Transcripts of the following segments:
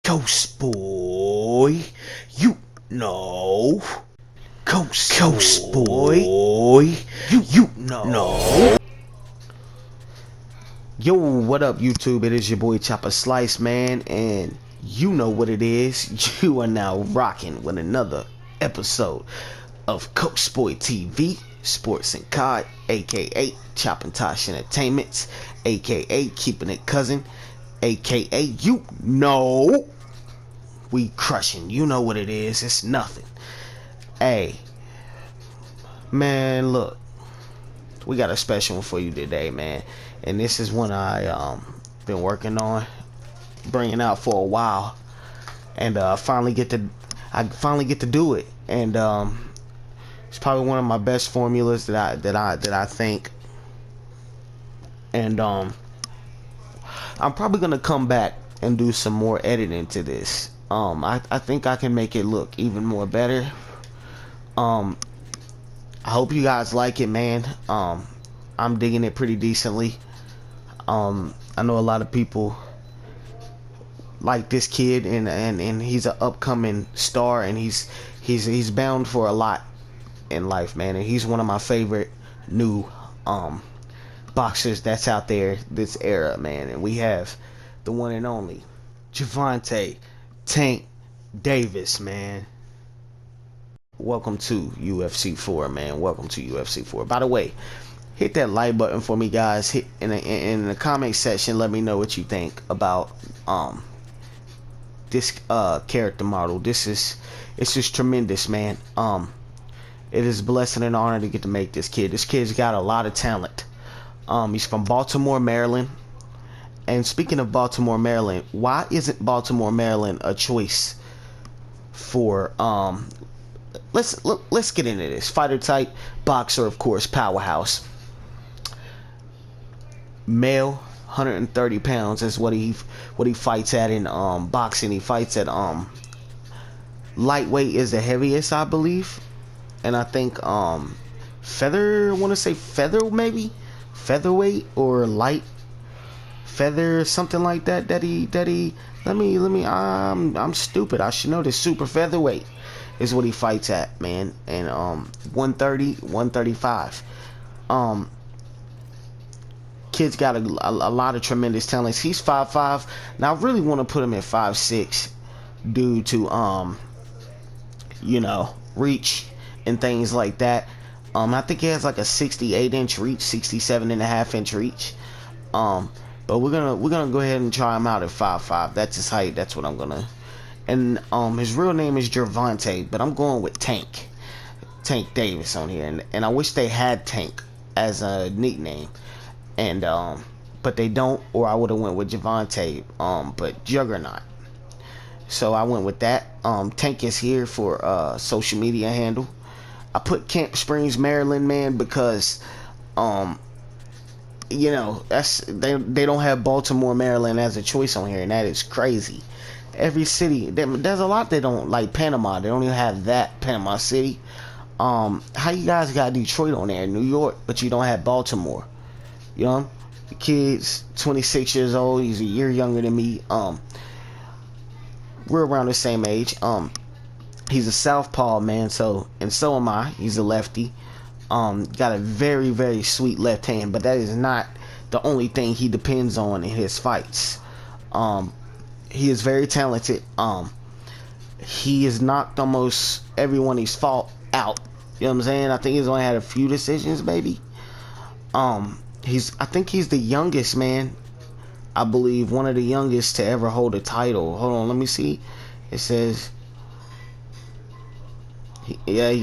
Ghost boy, you know. Ghost boy, you know. Yo, what up, YouTube? It is your boy Chopper Slice, man, and you know what it is. You are now rocking with another episode of Ghost Boy TV, Sports and COD, aka Choppin' Tosh Entertainments, aka Keeping It Cousin, aka you know. We crushing. You know what it is. It's nothing. Hey, man, look. We got a special one for you today, man. And this is one I been working on, bringing out for a while, and I finally get to do it. And it's probably one of my best formulas that I think. And I'm probably gonna come back and do some more editing to this. I think I can make it look even more better. I hope you guys like it, man. I'm digging it pretty decently. I know a lot of people like this kid, and he's an upcoming star, and he's bound for a lot in life, man. And he's one of my favorite new boxers that's out there this era, man. And we have the one and only Gervonta Tank Davis, man. Welcome to UFC 4, man. Welcome to UFC 4. By the way, hit that like button for me, guys. Hit in the comment section. Let me know what you think about this character model. It's just tremendous, man. It is a blessing and honor to get to make this kid. This kid's got a lot of talent. He's from Baltimore, Maryland. And speaking of Baltimore, Maryland, why isn't Baltimore, Maryland a choice for let's get into this. Fighter type, boxer, of course, powerhouse. Male, 130 pounds is what he fights at in boxing. He fights at lightweight is the heaviest, I believe. And I think feather, I want to say feather, maybe featherweight or light feather, something like that he let me I'm stupid, I should know this. Super featherweight is what he fights at, man. And 130, 135. Kid's got a lot of tremendous talents. He's 5'5". Now I really want to put him at 5'6" due to you know, reach and things like that. I think he has like a 68-inch reach, 67.5-inch reach. But we're gonna go ahead and try him out at 5'5". That's his height. That's what I'm gonna. And his real name is Gervonta, but I'm going with Tank Davis on here. And I wish they had Tank as a nickname. And but they don't, or I would have went with Gervonta, but Juggernaut. So I went with that. Tank is here for social media handle. I put Camp Springs, Maryland, man, because you know, they don't have Baltimore, Maryland as a choice on here, and that is crazy. Every city, there's a lot they don't like. Panama, they don't even have that. Panama City. How you guys got Detroit on there, New York, but you don't have Baltimore? You know, the kid's 26 years old. He's a year younger than me. We're around the same age. He's a southpaw, man. So am I. He's a lefty. Got a very, very sweet left hand, but that is not the only thing he depends on in his fights. He is very talented. He has knocked almost everyone he's fought out. You know what I'm saying? I think he's only had a few decisions, maybe. I think he's the youngest, man. I believe one of the youngest to ever hold a title. Hold on, let me see. It says,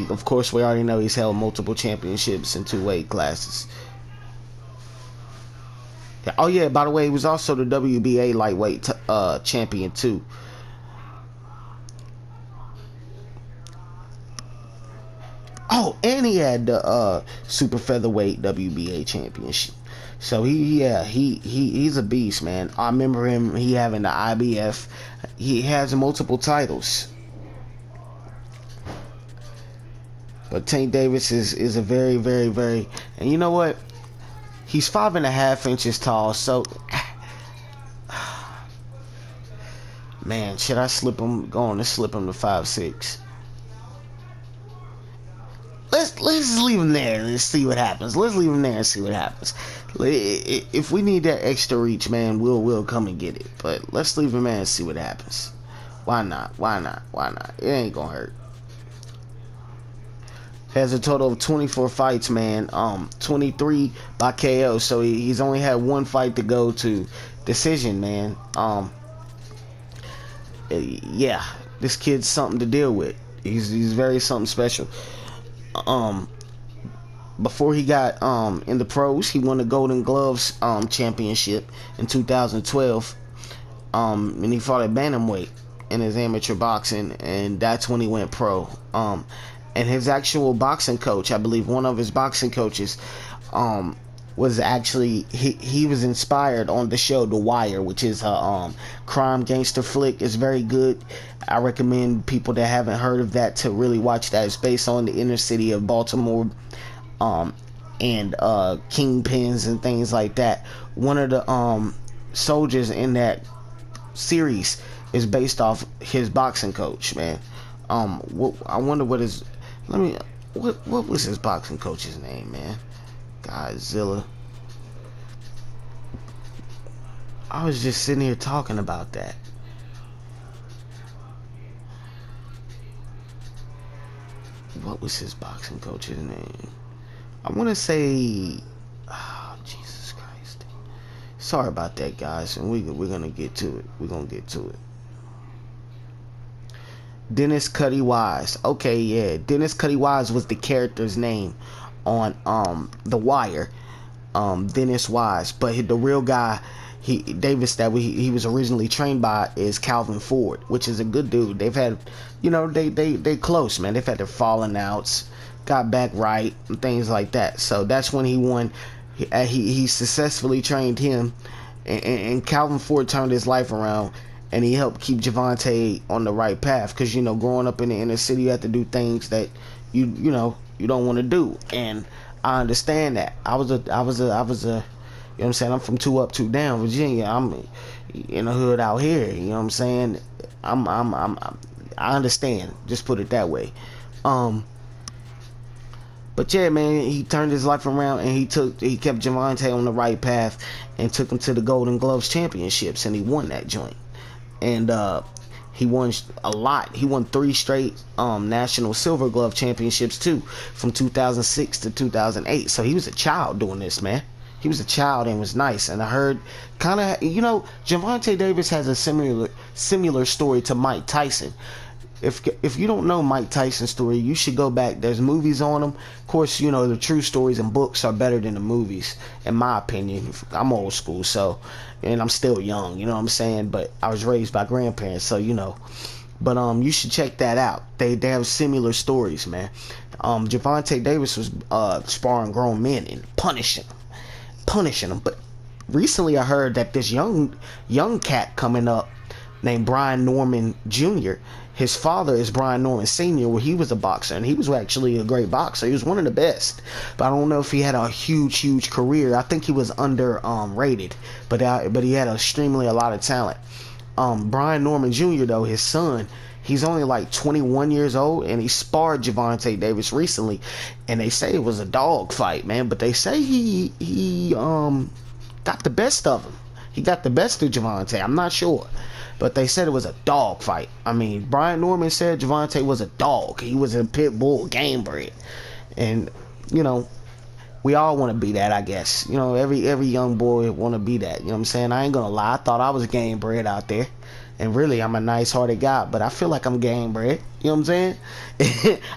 of course, we already know he's held multiple championships in 2 weight classes. Oh yeah, by the way, he was also the WBA lightweight champion too. Oh, and he had the super featherweight WBA championship. So he's a beast, man. I remember him. He having the IBF. He has multiple titles. But Tank Davis is a very, very, very, and you know what? He's 5.5 inches tall. So Man, should I slip him? Go on and slip him to 5'6". Let's leave him there and see what happens. Let's leave him there and see what happens. If we need that extra reach, man, we'll come and get it. But let's leave him there and see what happens. Why not? Why not? Why not? It ain't gonna hurt. Has a total of 24 fights, man. 23 by KO. So he's only had one fight to go to decision, man. Yeah, this kid's something to deal with. He's very something special. Before he got in the pros, he won the Golden Gloves championship in 2012. And he fought at bantamweight in his amateur boxing, and that's when he went pro. And his actual boxing coach, I believe one of his boxing coaches, was actually he was inspired on the show The Wire, which is a crime gangster flick. It's very good. I recommend people that haven't heard of that to really watch that. It's based on the inner city of Baltimore, and kingpins and things like that. One of the soldiers in that series is based off his boxing coach, man. I wonder what his what was his boxing coach's name, man? Godzilla. I was just sitting here talking about that. What was his boxing coach's name? I want to say, oh, Jesus Christ. Sorry about that, guys, and we're gonna get to it. We're gonna get to it. Dennis Cuddy Wise. Okay, yeah, Dennis Cuddy Wise was the character's name on The Wire. Dennis Wise, but the real guy, Davis, that he was originally trained by, is Calvin Ford, which is a good dude. They've had, they close, man. They've had their falling outs, got back right, and things like that. So that's when he won. He successfully trained him, and Calvin Ford turned his life around, and he helped keep Gervonta on the right path. Because growing up in the inner city, you have to do things that you don't want to do, and I understand that. I was a you know what I'm saying, I'm from 2 up 2 down Virginia. I'm in the hood out here, you know what I'm saying. I understand, just put it that way. But yeah, man, he turned his life around, and he kept Gervonta on the right path and took him to the Golden Gloves championships, and he won that joint. And he won a lot. He won 3 straight national silver glove championships too, from 2006 to 2008. So he was a child doing this, man. He was a child and was nice. And I heard kind of, Gervonta Davis has a similar story to Mike Tyson. If you don't know Mike Tyson's story, you should go back. There's movies on him. Of course, the true stories and books are better than the movies, in my opinion. I'm old school, so, and I'm still young, you know what I'm saying? But I was raised by grandparents, so But you should check that out. They have similar stories, man. Gervonta Davis was sparring grown men and punishing them. But recently I heard that this young cat coming up named Brian Norman Jr. His father is Brian Norman Sr., where he was a boxer, and he was actually a great boxer. He was one of the best, but I don't know if he had a huge career. I think he was rated, but he had a lot of talent. Brian Norman Jr., though, his son, he's only like 21 years old, and he sparred Gervonta Davis recently, and they say it was a dog fight, man. But they say he got the best of him. He got the best of Gervonta. I'm not sure, but they said it was a dog fight. I mean, Brian Norman said Gervonta was a dog. He was a pit bull, game bred, and we all want to be that, I guess. Every young boy want to be that. You know what I'm saying? I ain't gonna lie. I thought I was game bred out there, and really, I'm a nice-hearted guy, but I feel like I'm game bred. You know what I'm saying?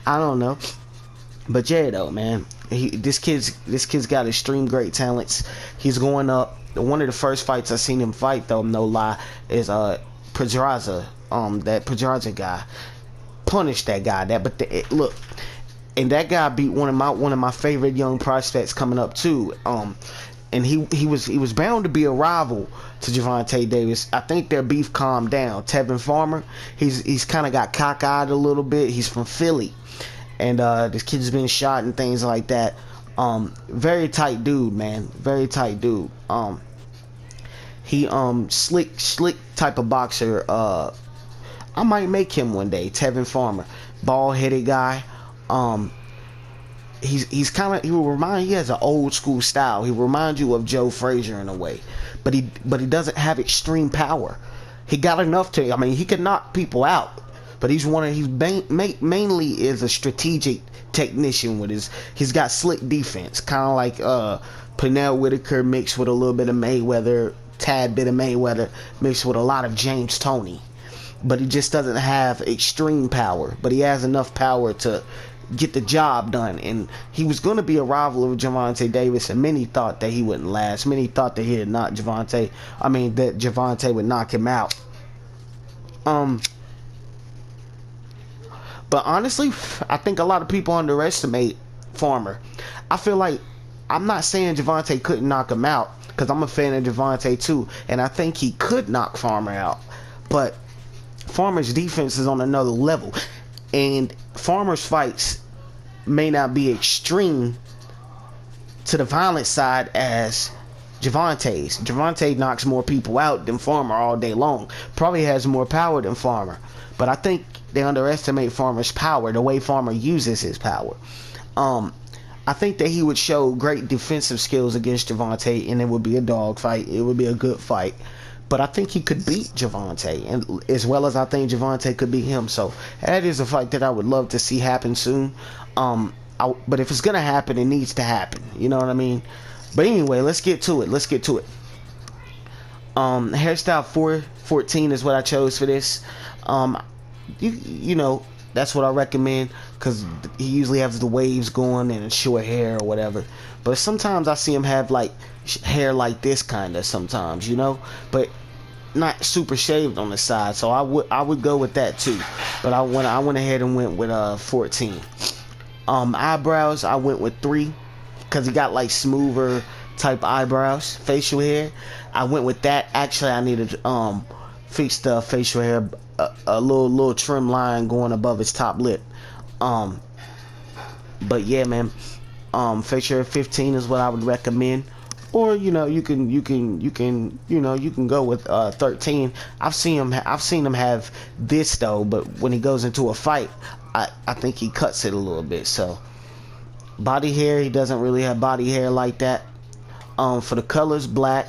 I don't know, but yeah, though, man. This kid's got extreme great talents. He's going up. One of the first fights I seen him fight, though, no lie, is Pedraza. That Pedraza guy punished that guy. Look, and that guy beat one of my favorite young prospects coming up too. And he was bound to be a rival to Gervonta Davis. I think their beef calmed down. Tevin Farmer, he's kind of got cockeyed a little bit. He's from Philly, and this kid's been shot and things like that. Very tight dude, man. Very tight dude. He slick type of boxer. I might make him one day. Tevin Farmer, bald headed guy. He's kind of, he has an old school style. He reminds you of Joe Frazier in a way, but he doesn't have extreme power. He got enough to, I mean, he can knock people out, but he's mainly is a strategic technician with he's got slick defense, kind of like Pernell Whitaker mixed with a little bit of Mayweather, tad bit of Mayweather mixed with a lot of James Toney. But he just doesn't have extreme power, but he has enough power to get the job done. And he was going to be a rival of Gervonta Davis, and many thought that he wouldn't last. Many thought that that Gervonta would knock him out. But honestly, I think a lot of people underestimate Farmer. I feel like, I'm not saying Gervonta couldn't knock him out, because I'm a fan of Gervonta too, and I think he could knock Farmer out. But Farmer's defense is on another level, and Farmer's fights may not be extreme to the violent side as Gervonta's. Gervonta knocks more people out than Farmer all day long. Probably has more power than Farmer, but I think they underestimate Farmer's power, the way Farmer uses his power. I think that he would show great defensive skills against Gervonta, and it would be a dog fight. It would be a good fight. But I think he could beat Gervonta, and as well as I think Gervonta could beat him. So that is a fight that I would love to see happen soon. But if it's gonna happen, it needs to happen. You know what I mean? But anyway, let's get to it. Hairstyle 414 is what I chose for this. You know, that's what I recommend, because he usually has the waves going and short hair or whatever. But sometimes I see him have like hair like this kind of sometimes, you know, but not super shaved on the side. So I would go with that too. But I went ahead and went with 14. Eyebrows, I went with 3, because he got like smoother type eyebrows. Facial hair, I went with that. Actually, I needed to fix the facial hair, a little trim line going above his top lip. But yeah, man, facial hair 15 is what I would recommend. Or you know, you can go with 13. I've seen him have this though, but when he goes into a fight, I think he cuts it a little bit. So body hair, he doesn't really have body hair like that. For the colors, black,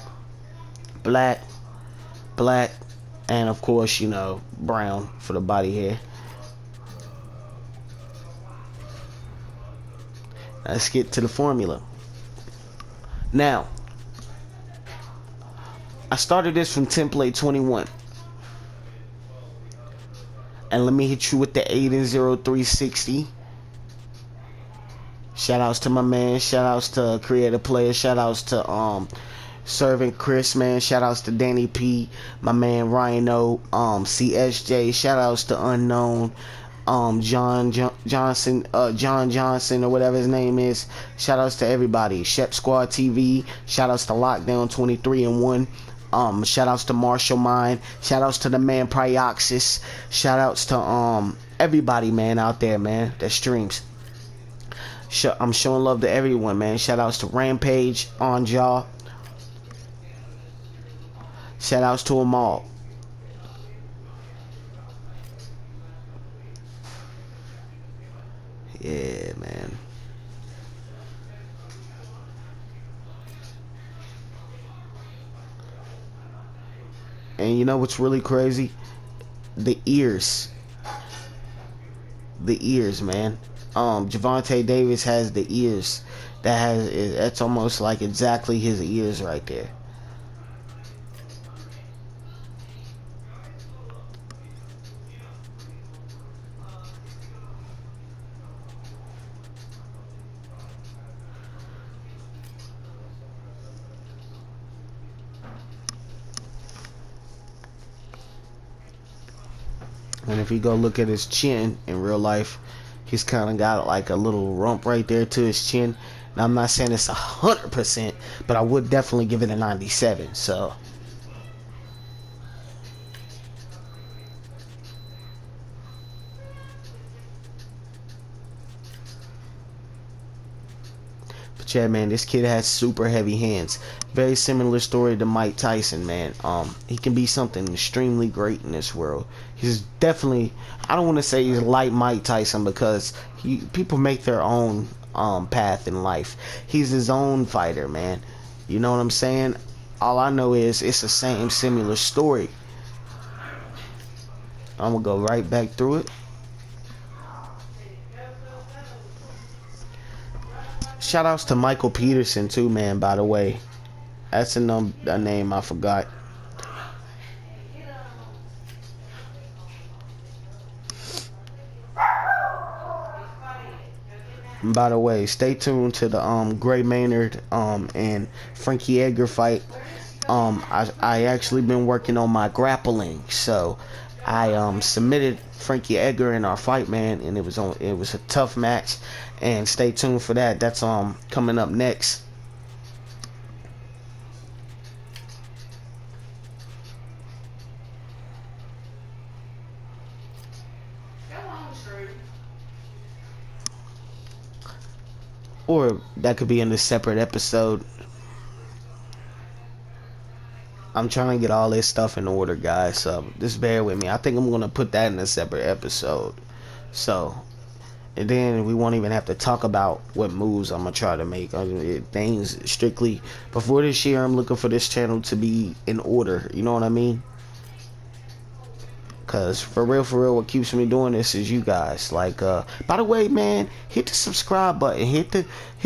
and of course, you know, brown for the body hair. Let's get to the formula. Now, I started this from template 21. And let me hit you with the 8-0-360. Shout outs to my man. Shout outs to Creative Player. Shout outs to Servant Chris, man. Shout outs to Danny P, my man Rhino, CSJ. Shout outs to Unknown, John Johnson, or whatever his name is. Shout outs to everybody. Shep Squad TV. Shout outs to Lockdown 23 and 1. Shout outs to Marshall Mine. Shout outs to the man Prioxis. Shout outs to everybody, man, out there, man, that streams. I'm showing love to everyone, man. Shout outs to Rampage, On Jaw. Shout outs to them all. Yeah, man. And you know what's really crazy? The ears. The ears, man. Gervonta Davis has the ears. That's almost like exactly his ears right there. And if you go look at his chin in real life, he's kind of got like a little rump right there to his chin. Now, I'm not saying it's 100%, but I would definitely give it a 97. So, but Yeah, man, this kid has super heavy hands. Very similar story to Mike Tyson, man. He can be something extremely great in this world. He's definitely, I don't want to say he's like Mike Tyson because people make their own path in life. He's his own fighter, man. You know what I'm saying? All I know is it's the same similar story. I'm gonna go right back through it. Shout outs to Michael Peterson too, man, by the way. That's a name I forgot. By the way, stay tuned to the Gray Maynard and Frankie Edgar fight. I actually been working on my grappling, so I submitted Frankie Edgar in our fight, man, and it was a tough match. And stay tuned for that. That's coming up next. Or that could be in a separate episode. I'm trying to get all this stuff in order, guys, so just bear with me. I think I'm going to put that in a separate episode. So, and then we won't even have to talk about what moves I'm going to try to make. Things strictly, before this year, I'm looking for this channel to be in order. You know what I mean? Cause for real, what keeps me doing this is you guys. Like, by the way, man, hit the subscribe button. Hit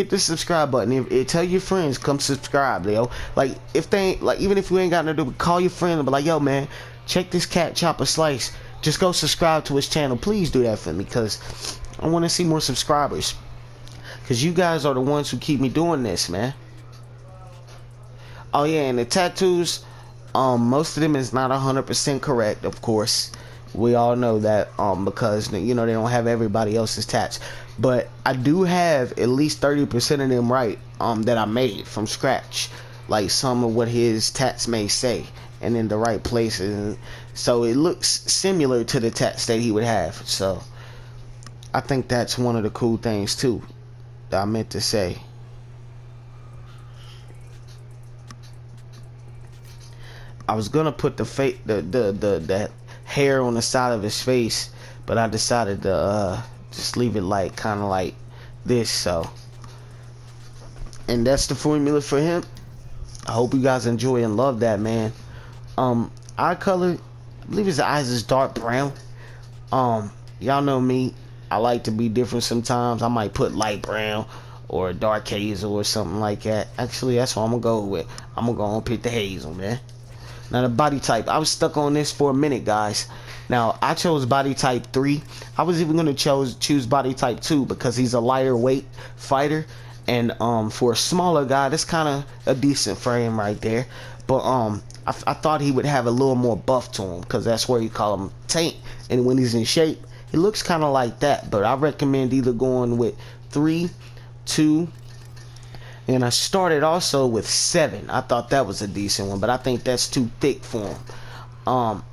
the subscribe button. If tell your friends come subscribe, yo. Like, if they ain't, like, even if you ain't got nothing to do, call your friend and be like, yo, man, check this cat chopper slice. Just go subscribe to his channel. Please do that for me, cause I want to see more subscribers. Cause you guys are the ones who keep me doing this, man. Oh yeah, and the tattoos. Most of them is not 100% correct, of course. We all know that, because you know they don't have everybody else's tats. But I do have at least 30% of them right, that I made from scratch. Like some of what his tats may say, and in the right places. So it looks similar to the tats that he would have. So I think that's one of the cool things too that I meant to say. I was gonna put the hair on the side of his face, but I decided to just leave it like kind of like this. So, and that's the formula for him. I hope you guys enjoy and love that, man. Eye color, I believe his eyes is dark brown. Y'all know me, I like to be different sometimes. I might put light brown or dark hazel or something like that. Actually, that's what I'm gonna go with. I'm gonna go and pick the hazel, man. Now the body type, I was stuck on this for a minute, guys. Now I chose body type 3. I was even going to choose body type 2 because he's a lighter weight fighter, and for a smaller guy, that's kind of a decent frame right there. But I thought he would have a little more buff to him because that's where you call him tank, and when he's in shape, he looks kind of like that. But I recommend either going with 3, 2. And I started also with 7. I thought that was a decent one, but I think that's too thick for him.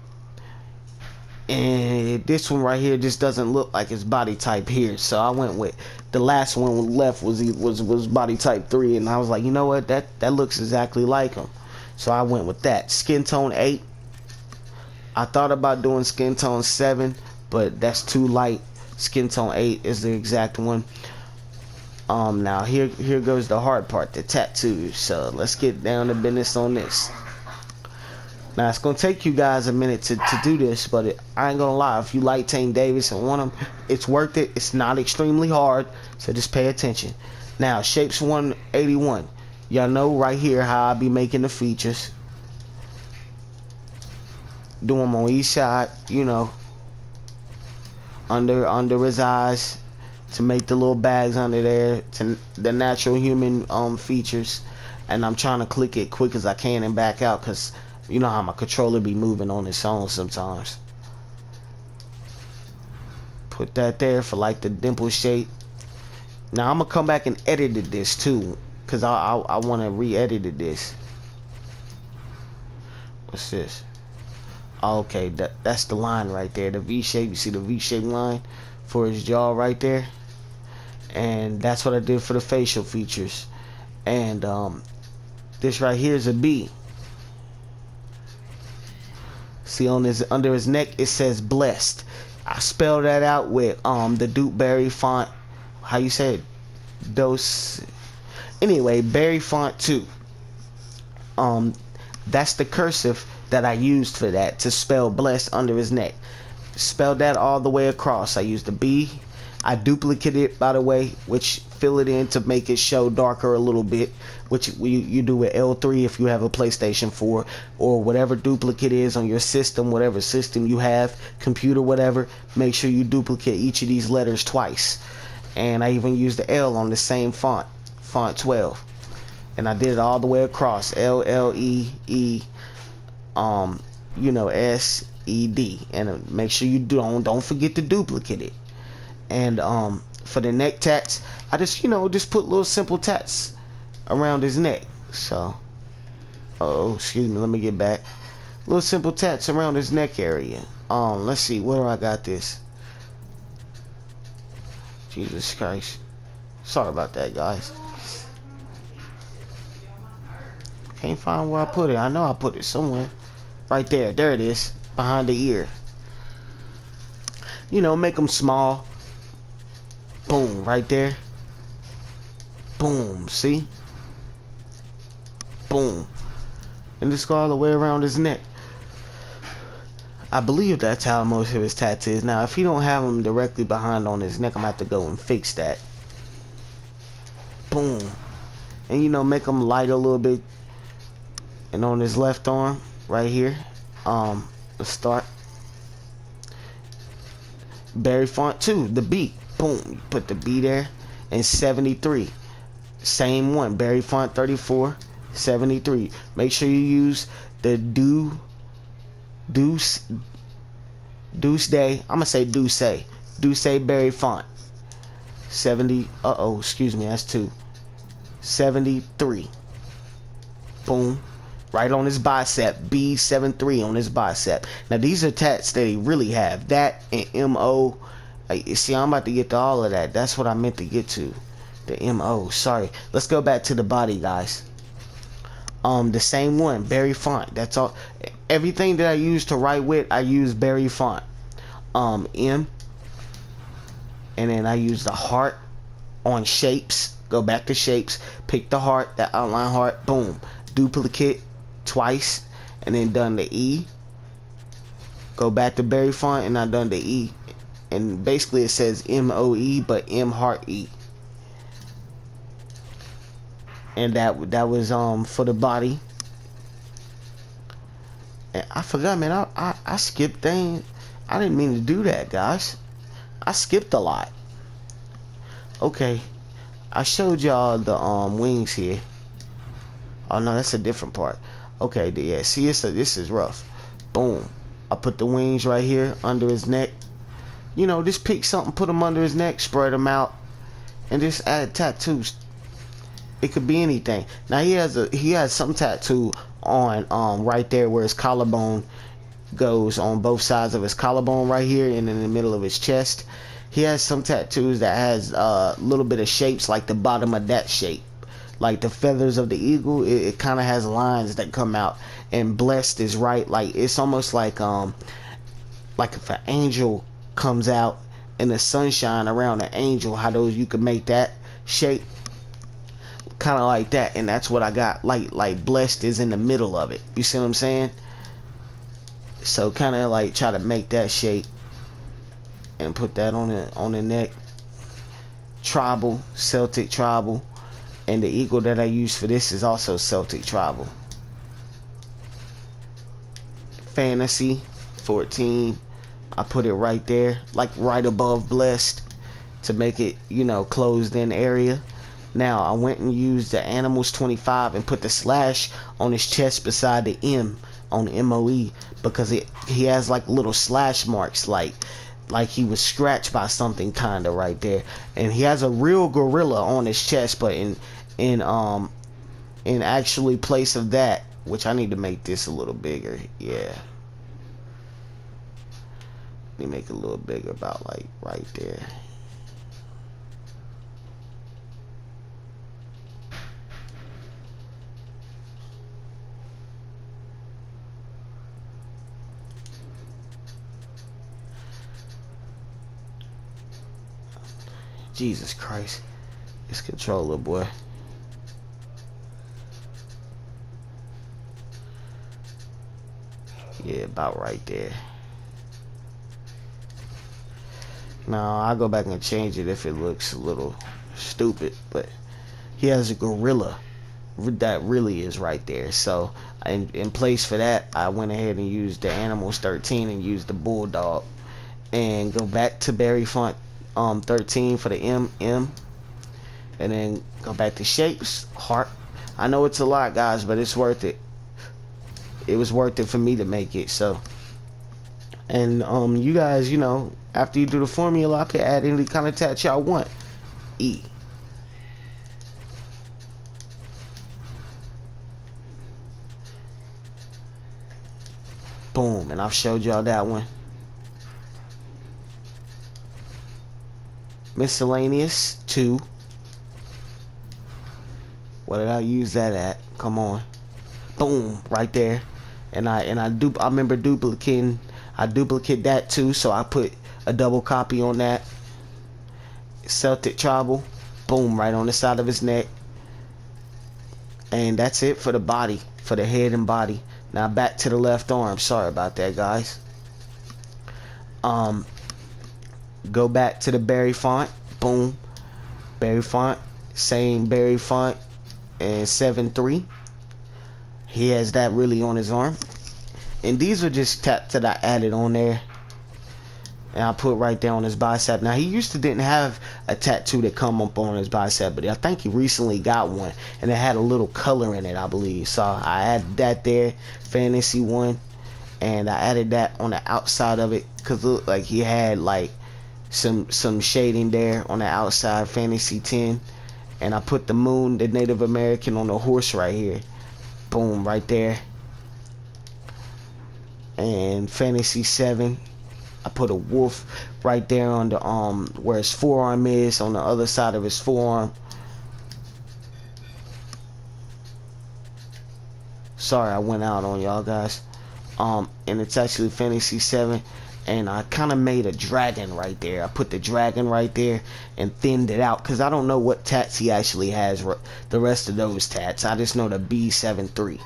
And this one right here just doesn't look like his body type here, so I went with the last one left was body type 3, and I was like, you know what, that looks exactly like him, so I went with that. Skin tone 8. I thought about doing skin tone 7, but that's too light. Skin tone 8 is the exact one. Now here goes the hard part, the tattoos. So let's get down to business on this. Now it's gonna take you guys a minute to do this, but I ain't gonna lie, if you like Tank Davis and want him, it's worth it. It's not extremely hard, so just pay attention. Now shapes 181. Y'all know right here how I be making the features. Do them on each side, you know, under his eyes, to make the little bags under there, to the natural human features. And I'm trying to click it quick as I can and back out, because you know how my controller be moving on its own sometimes. Put that there for like the dimple shape. Now I'm gonna come back and edit this too, because I want to re-edit this. What's this? Okay, that's the line right there, the V shape. You see the V shape line for his jaw right there? And that's what I did for the facial features. And this right here is a B. See, on his, under his neck it says blessed. I spelled that out with the Duke Berry font. How you say it? Dose. Anyway, Berry font 2. That's the cursive that I used for that, to spell blessed under his neck. Spelled that all the way across. I used the B. I duplicated it, by the way, which fill it in to make it show darker a little bit, which you do with L3 if you have a PlayStation 4, or whatever duplicate is on your system, whatever system you have, computer, whatever. Make sure you duplicate each of these letters twice. And I even used the L on the same font 12, and I did it all the way across. LLEE, SED, and make sure you don't forget to duplicate it. And for the neck tats, I just put little simple tats around his neck. So, oh, excuse me, let me get back. Little simple tats around his neck area. Let's see, where do I got this? Jesus Christ. Sorry about that, guys. Can't find where I put it. I know I put it somewhere. Right there. There it is. Behind the ear. Make them small. Boom. Right there. Boom. See? Boom. And just go all the way around his neck. I believe that's how most of his tattoos. Now, if he don't have them directly behind on his neck, I'm going to have to go and fix that. Boom. And, make them light a little bit. And on his left arm, right here, let's start. Berry font 2, the B. Boom. You put the B there. And 73. Same one. Berry font 34, 73. Make sure you use the Deuce Day. I'm gonna say Deuce Berry font 70. Excuse me, that's 2. 73. Boom. Right on his bicep. B73 on his bicep. Now these are tats that he really have. That and MO. See, I'm about to get to all of that. That's what I meant to get to. The MO. Sorry. Let's go back to the body, guys. The same one, Berry font. That's all. Everything that I use to write with, I use Berry font. M. And then I use the heart on shapes. Go back to shapes. Pick the heart, that outline heart. Boom. Duplicate twice. And then done the E. Go back to Berry font and I done the E. And basically it says MOE, but M heart E. And that was for the body. And I forgot, man. I skipped things. I didn't mean to do that, guys. I skipped a lot. Okay, I showed y'all the wings here. Oh no, that's a different part. Okay, yeah. See, this is rough. Boom. I put the wings right here under his neck. Just pick something, put them under his neck, spread them out, and just add tattoos. It could be anything. Now he has some tattoo on right there where his collarbone goes, on both sides of his collarbone right here and in the middle of his chest. He has some tattoos that has a little bit of shapes like the bottom of that shape, like the feathers of the eagle. It kind of has lines that come out, and blessed is right, like it's almost like if an angel comes out and the sunshine around an angel, how those you can make that shape. Kind of like that, and that's what I got. Like blessed is in the middle of it. You see what I'm saying? So kind of like try to make that shape and put that on the neck. Tribal, Celtic tribal, and the eagle that I use for this is also Celtic tribal. Fantasy 14. I put it right there, like right above blessed, to make it closed in area. Now I went and used the Animals 25 and put the slash on his chest beside the M on MOE, because he has like little slash marks, like he was scratched by something kinda right there. And he has a real gorilla on his chest, but in actually place of that, which I need to make this a little bigger. Yeah. Let me make it a little bigger, about like right there. Jesus Christ. This controller, boy. Yeah, about right there. Now, I'll go back and change it if it looks a little stupid, but he has a gorilla. That really is right there. So, in place for that, I went ahead and used the Animals 13 and used the Bulldog. And go back to Berry Font 13 for the M, and then go back to Shapes, Heart. I know it's a lot, guys, but it's worth it. It was worth it for me to make it, so. And you guys, you know, after you do the formula, I can add any kind of tat y'all want. E. Boom, and I've showed y'all that one. Miscellaneous 2. What did I use that at? Come on. Boom, right there. And I remember duplicating. I duplicate that too, so I put a double copy on that. Celtic Tribal. Boom, right on the side of his neck. And that's it for the body, for the head and body. Now back to the left arm. Sorry about that, guys. Go back to the Berry Font. Boom. Berry Font. Same Berry Font and 7-3. He has that really on his arm. And these are just tats that I added on there. And I put right there on his bicep. Now, he used to didn't have a tattoo that come up on his bicep, but I think he recently got one. And it had a little color in it, I believe. So I added that there. Fantasy 1. And I added that on the outside of it. Because it looked like he had like some shading there on the outside. Fantasy 10. And I put the moon, the Native American, on the horse right here. Boom, right there. And Fantasy 7. I put a wolf right there on the where his forearm is, on the other side of his forearm. Sorry, I went out on y'all guys. And it's actually Fantasy 7. And I kind of made a dragon right there. I put the dragon right there and thinned it out because I don't know what tats he actually has. The rest of those tats, I just know the B73,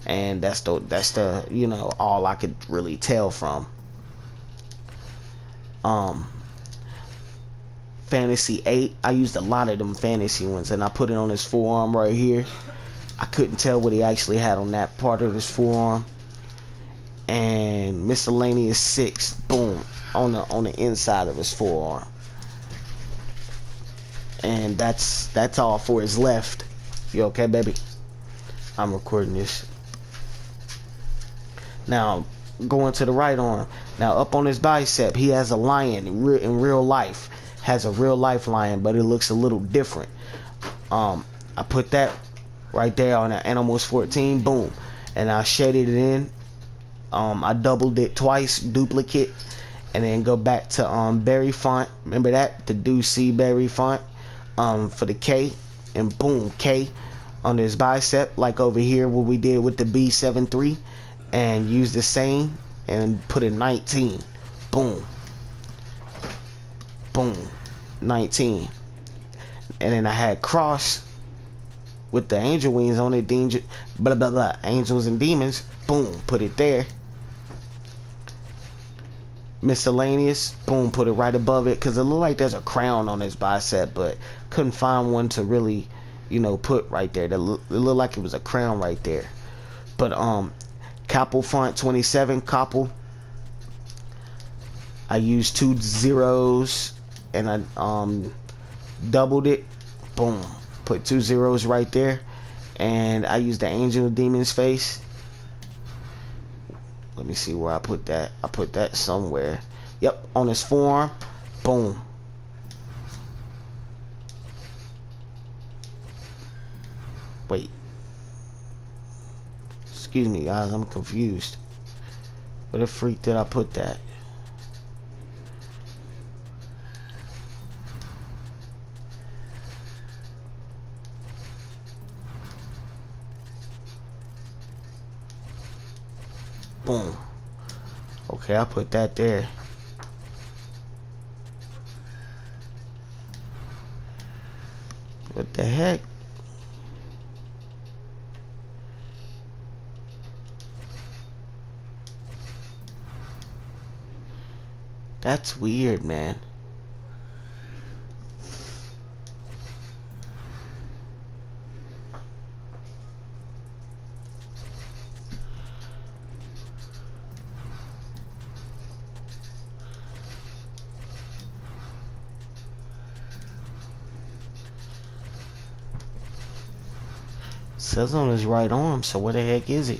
and that's the you know, all I could really tell from. Fantasy 8, I used a lot of them fantasy ones, and I put it on his forearm right here. I couldn't tell what he actually had on that part of his forearm. And Miscellaneous 6, boom, on the inside of his forearm. And that's all for his left. You okay, baby? I'm recording this. Now, going to the right arm. Now, up on his bicep, he has a lion in real life. Has a real life lion, but it looks a little different. I put that right there on the Animals 14, boom. And I shaded it in. I doubled it twice, duplicate, and then go back to Berry Font. Remember that? The Do See Berry Font for the K, and boom, K on his bicep, like over here what we did with the B73, and use the same and put a 19. Boom. Boom. 19. And then I had cross with the angel wings on it, blah blah blah, angels and demons. Boom, put it there. Miscellaneous, boom, put it right above it, because it looked like there's a crown on his bicep, but couldn't find one to really, you know, put right there. It looked like it was a crown right there. But Capel Font 27, Capel, I used 2 zeros and I doubled it, boom, put 2 zeros right there, and I used the angel demon's face. Let me see where I put that. I put that somewhere. Yep, on his forearm. Boom. Wait. Excuse me, guys. I'm confused. Where the freak did I put that? Boom. Okay, I put that there. What the heck? That's weird, man. Says on his right arm, so what the heck is it?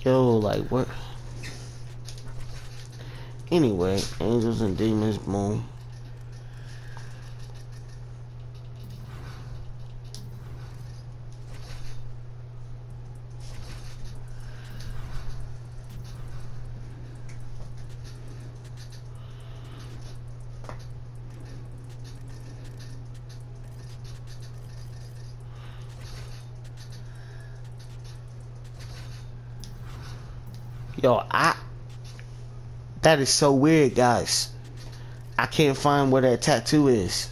Yo, like what? Anyway, Angels and Demons, boom. Yo, that is so weird, guys. I can't find where that tattoo is.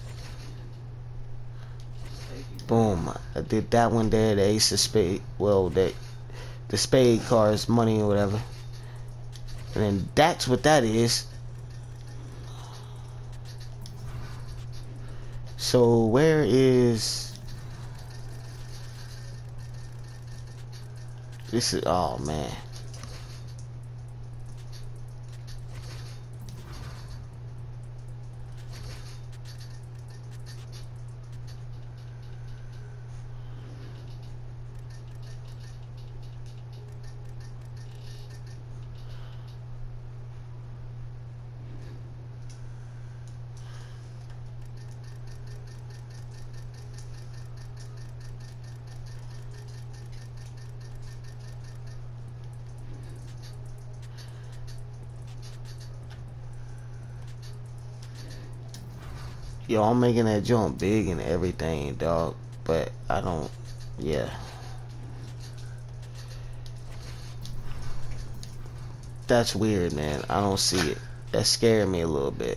Boom. I did that one there, the ace of spade. Well, the spade cards, money or whatever. And then that's what that is. So where is this? Is, oh man. Yo, I'm making that jump big and everything, dog. But I don't, yeah. That's weird, man. I don't see it. That scared me a little bit.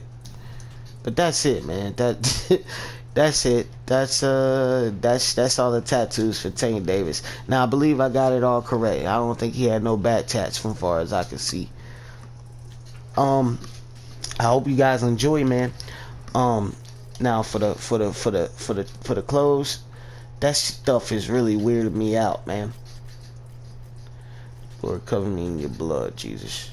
But that's it, man. That's it. That's all the tattoos for Tank Davis. Now I believe I got it all correct. I don't think he had no bad tats from far as I can see. I hope you guys enjoy, man. Now for the clothes, that stuff is really weirding me out, man. Lord, cover me in your blood, Jesus.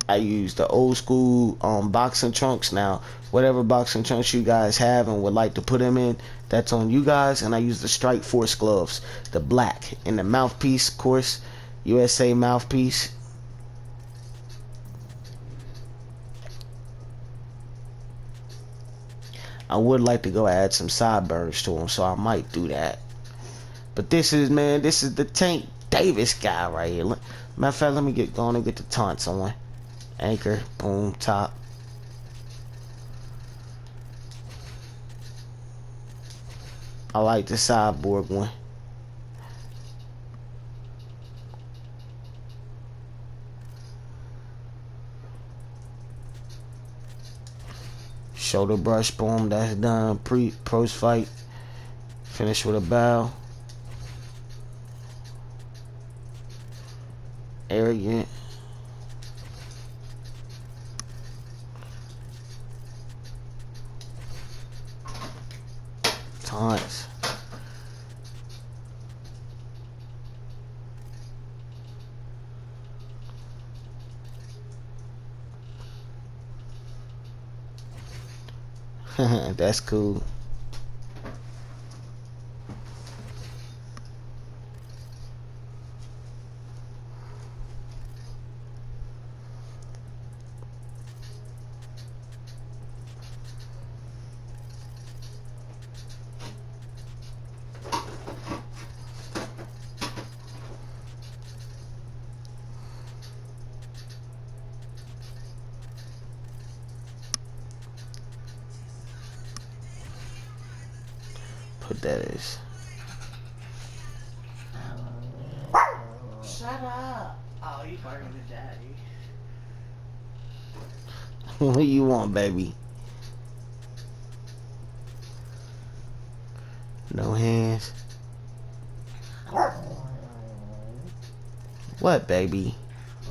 I use the old school boxing trunks. Now, whatever boxing trunks you guys have and would like to put them in, that's on you guys. And I use the Strike Force gloves, the black, and the mouthpiece, of course, USA mouthpiece. I would like to go add some sideburns to them, so I might do that. But this is, man, this is the Tank Davis guy right here. Matter of fact, let me get going and get the taunts on. Anchor, boom, top. I like the sideboard one. Shoulder brush, boom, that's done. Post fight. Finish with a bow. Arrogant. Taunts. That's cool. put that as. Shut up. Oh, you barking to daddy. What you want, baby? No hands. What, baby?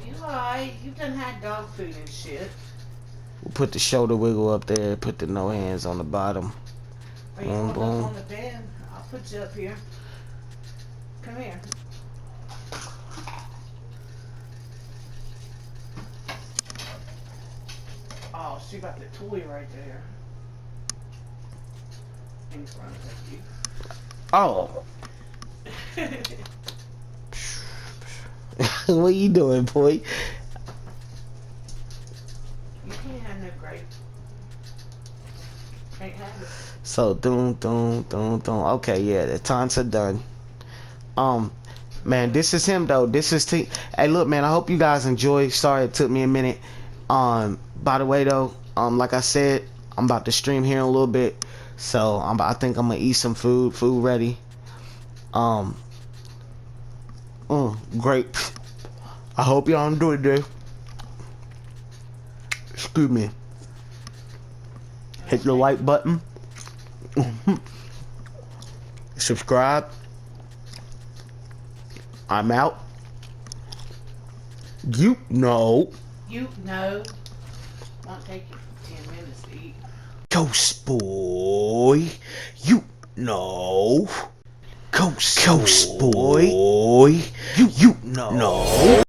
You alright? You done had dog food and shit. We'll put the shoulder wiggle up there. Put the no hands on the bottom. Are you Boom, going boom. up on the bed? I'll put you up here. Come here. Oh, she got the toy right there. In front of you. Oh. What you doing, boy? You can't have no grape. Can't have it. So, okay, yeah, the taunts are done. Man, this is him, though. This is Hey, look, man, I hope you guys enjoy. Sorry it took me a minute. By the way, though, like I said, I'm about to stream here in a little bit. So, I think I'm gonna eat some food. Food ready. Great. I hope y'all enjoyed this. Excuse me. Hit the like button. Subscribe. I'm out. You know. You know. Won't take you 10 minutes to eat. Ghost boy. You know. Ghost boy. You know.